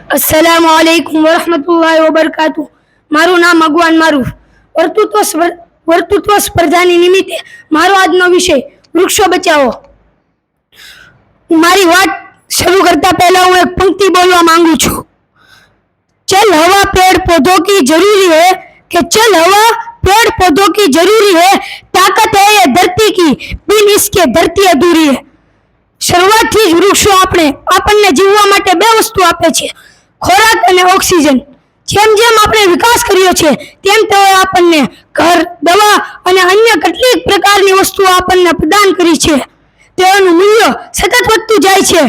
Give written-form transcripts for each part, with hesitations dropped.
अस्सलामुअलैकुम वरहमतुल्लाहि वबरकातुह। माરું નામ અગવાન મારૂફ। વર્તુત્વ સ્પર્ધાની નિમિત્તે મારો આજનો વિષય વૃક્ષો બચાવો। મારી વાત શરૂ કરતા પહેલા હું એક પંક્તિ બોલવા માંગુ છું। चल हवा पेड़ पौधों की जरूरी है कि चल हवा पेड़ पौधों की जरूरी है, ताकत है ये धरती की, बिन इसके धरती अधूरी है। શરૂઆતથી જ વૃક્ષો આપણને જીવવા માટે બે વસ્તુ આપે છે, ખોરાક અને ઓક્સિજન। જેમ જેમ આપણે વિકાસ કર્યો છે તેમ તેઓએ આપણને ઘર, દવા અને અન્ય કેટલીક પ્રકારની વસ્તુઓ આપણને પ્રદાન કરી છે। તેઓનું મૂલ્ય સતત વધતું જાય છે,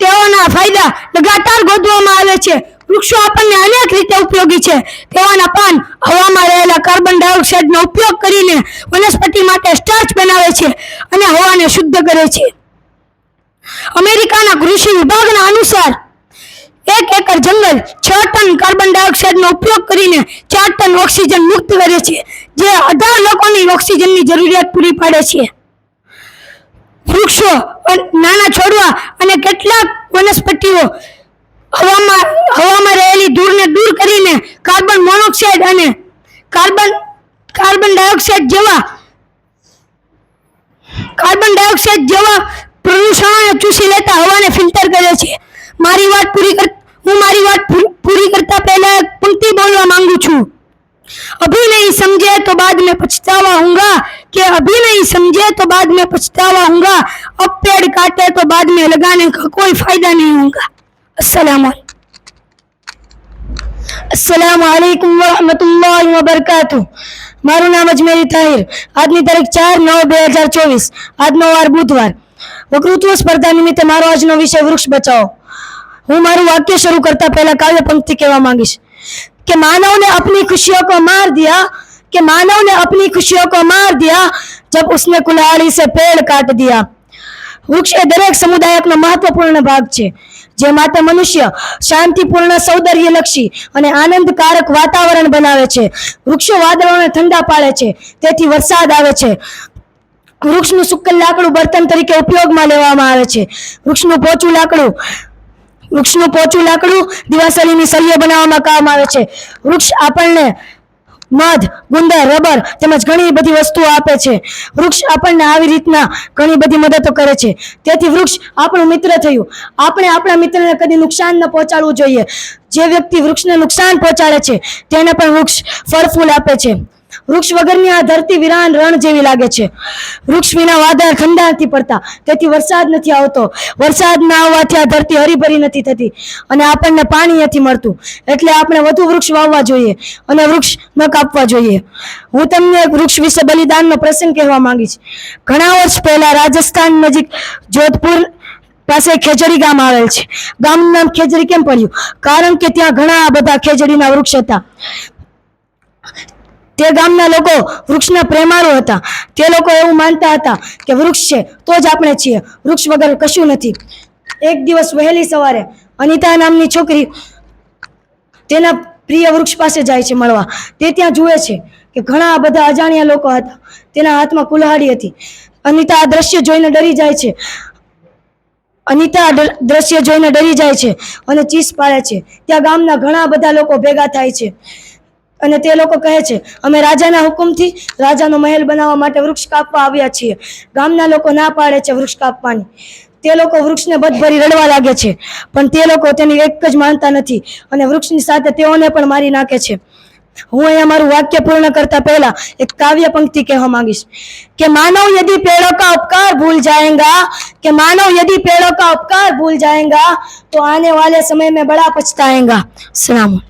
તેઓના ફાયદા લગાતાર ગોતવામાં આવે છે। વૃક્ષો આપણને અનેક રીતે ઉપયોગી છે। તેઓના પાન હવામાં રહેલા કાર્બન ડાયોક્સાઇડનો ઉપયોગ કરીને વનસ્પતિ માટે સ્ટાર્ચ બનાવે છે અને હવાને શુદ્ધ કરે છે। અમેરિકાના કૃષિ વિભાગના અનુસાર 1 એકર જંગલ 6 ટન કાર્બન ડાયોક્સાઇડનો ઉપયોગ કરીને 4 ટન ઓક્સિજન મુક્ત કરે છે, જે 18 લોકોની ઓક્સિજનની જરૂરિયાત પૂરી પાડે છે। વૃક્ષો, નાના છોડવા અને કેટલાક વનસ્પતિઓ હવામાં રહેલી ધૂળને દૂર કરીને કાર્બન મોનોક્સાઇડ અને કાર્બન ડાયોક્સાઇડ જેવા પ્રદૂષણોને ચૂસી લેતા હવાને ફિલ્ટર કરે છે। મારી વાત પૂરી કરતા પહેલા એક પંક્તિ બોલવા માંગુ છું। अभी नहीं समझे तो बाद में पछतावा होगा, कि अभी नहीं समझे तो बाद में पछतावा होगा, अब पेड़ काटे तो बाद में लगाने का कोई फायदा नहीं होगा। अस्सलाम वालेकुम वरहमतुल्लाहि वबरकातुह। મારું નામ અજમેરી તાહિર। આજની તારીખ 4/9/2024, આજનો વાર બુધવાર। વક્તૃત્વ સ્પર્ધા નિમિત્તે મારો આજનો વિષય વૃક્ષ બચાવો। હું મારું વાક્ય શરૂ કરતા પહેલા કાવ્ય પંક્તિ કહેવા માંગીશ कि मानव ने अपनी खुशियों को मार दिया, कि मानव ने अपनी खुशियों को मार दिया जब उसने कुल्हाड़ी से पेड़ काट दिया। વૃક્ષ એ દરેક સમુદાયનો મહત્વપૂર્ણ ભાગ છે, જે માટે મનુષ્ય શાંતિપૂર્ણ, સૌંદર્યલક્ષી અને આનંદકારક વાતાવરણ બનાવે છે। વૃક્ષો વાદળોને ઠંડા પાડે છે, તેથી વરસાદ આવે છે। વૃક્ષનું સૂકલ લાકડું બર્તન તરીકે ઉપયોગમાં લેવામાં આવે છે। વૃક્ષનું પોચું લાકડું દિવાસળીની સળીઓ બનાવવામાં કામ આવે છે। વૃક્ષ આપણને મધ, ગુંદર, રબર તેમજ ઘણી બધી વસ્તુઓ આપે છે। વૃક્ષ આપણને આવી રીતના ઘણી બધી મદદો કરે છે, તેથી વૃક્ષ આપણું મિત્ર થયું। આપણે આપણા મિત્રને કદી નુકસાન ન પહોંચાડવું જોઈએ। જે વ્યક્તિ વૃક્ષને નુકસાન પહોંચાડે છે તેને પણ વૃક્ષ ફળ ફૂલ આપે છે। વૃક્ષ વગરની આ ધરતી વિરાન રણ જેવી લાગે છે। વૃક્ષ વિના વાદળ ઠંડા નથી પડતા, તેથી વરસાદ નથી આવતો। વરસાદ ના આવવાથી આ ધરતી હરીભરી નથી થતી અને આપણને પાણી નથી મળતું। એટલે આપણે વધુ વૃક્ષ વાવવા જોઈએ અને વૃક્ષ ન કાપવા જોઈએ। હું તમને એક વૃક્ષ વિશે બલિદાનનો પ્રસંગ કહેવા માંગીશ। ઘણા વર્ષ પહેલા રાજસ્થાન નજીક જોધપુર પાસે ખેજડી ગામ આવેલ છે। ગામનું નામ ખેજડી કેમ પડ્યું? કારણ કે ત્યાં ઘણા બધા ખેજડીના વૃક્ષ હતા। તે ગામના લોકો વૃક્ષના પ્રેમાળુ હતા। તે લોકો એવું માનતા હતા કે વૃક્ષ છે તો જ આપણે છીએ, વૃક્ષ વગર કશું નથી। એક દિવસ વહેલી સવારે અનિતા નામની છોકરી તેના પ્રિય વૃક્ષ પાસે જાય છે મળવા। તે ત્યાં જુએ છે કે ઘણા બધા અજાણ્યા લોકો હતા। તેના હાથમાં કુલ્હાડી હતી। અનિતા આ દ્રશ્ય જોઈને ડરી જાય છે અને ચીસ પાડે છે। ત્યાં ગામના ઘણા બધા લોકો ભેગા થાય છે અને તે લોકો કહે છે, અમે રાજાના હુકમથી રાજાનો મહેલ બનાવવા માટે વૃક્ષ કાપવા આવ્યા છીએ। ગામના લોકો ના પાડે છે વૃક્ષ કાપવાની। તે લોકો વૃક્ષને બદભરી રડવા લાગે છે, પણ તે લોકો તેની એક જ માનતા નથી અને વૃક્ષની સાથે તેઓને પણ મારી નાખે છે। હું અહીંયા મારું વાક્ય પૂર્ણ કરતા પહેલા એક કાવ્ય પંક્તિ કહેવા માંગીશ કે मानव यदि पेड़ों का उपकार भूल जाएगा, कि मानव यदि पेड़ों का उपकार भूल जाएगा तो आने वाले समय में बड़ा पछताएगा। सलाम।